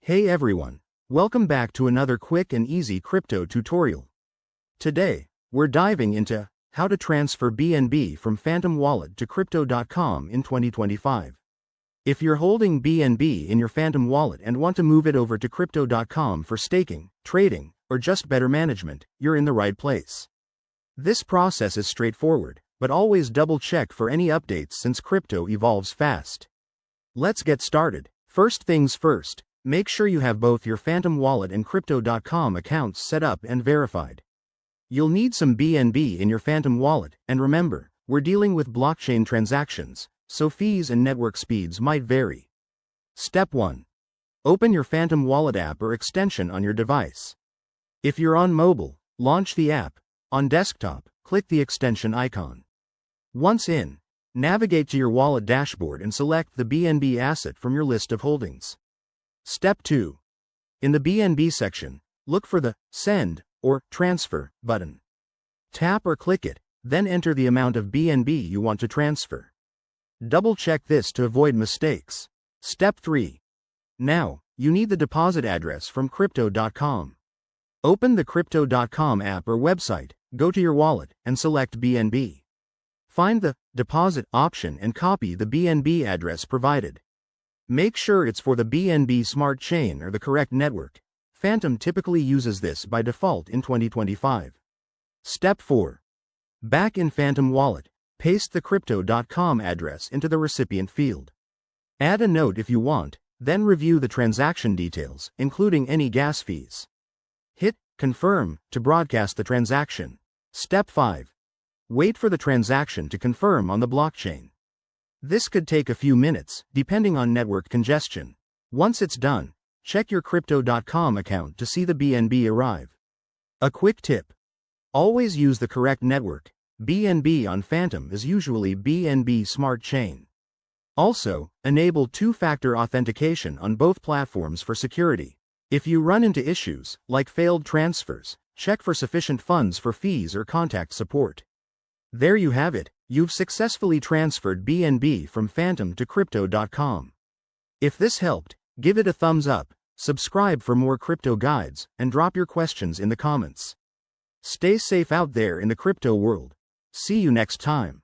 Hey everyone, welcome back to another quick and easy crypto tutorial. Today, we're diving into how to transfer BNB from Phantom Wallet to Crypto.com in 2025. If you're holding BNB in your Phantom Wallet and want to move it over to Crypto.com for staking, trading, or just better management, you're in the right place. This process is straightforward, but always double check for any updates since crypto evolves fast. Let's get started. First things first. Make sure you have both your Phantom Wallet and Crypto.com accounts set up and verified. You'll need some BNB in your Phantom Wallet, and remember, we're dealing with blockchain transactions, so fees and network speeds might vary. Step 1. Open your Phantom Wallet app or extension on your device. If you're on mobile, launch the app. On desktop, click the extension icon. Once in, navigate to your wallet dashboard and select the BNB asset from your list of holdings. Step 2. In the BNB section, look for the Send or Transfer button. Tap or click it, then enter the amount of BNB you want to transfer. Double-check this to avoid mistakes. Step 3. Now, you need the deposit address from Crypto.com. Open the Crypto.com app or website, go to your wallet, and select BNB. Find the Deposit option and copy the BNB address provided. Make sure it's for the BNB Smart Chain or the correct network. Phantom typically uses this by default in 2025. Step 4. Back in Phantom Wallet, paste the Crypto.com address into the recipient field. Add a note if you want, then review the transaction details, including any gas fees. Hit Confirm to broadcast the transaction. Step 5. Wait for the transaction to confirm on the blockchain. This could take a few minutes, depending on network congestion. Once it's done, check your Crypto.com account to see the BNB arrive. A quick tip. Always use the correct network. BNB on Phantom is usually BNB Smart Chain. Also, enable two-factor authentication on both platforms for security. If you run into issues, like failed transfers, check for sufficient funds for fees or contact support. There you have it. You've successfully transferred BNB from Phantom to Crypto.com. If this helped, give it a thumbs up, subscribe for more crypto guides, and drop your questions in the comments. Stay safe out there in the crypto world. See you next time.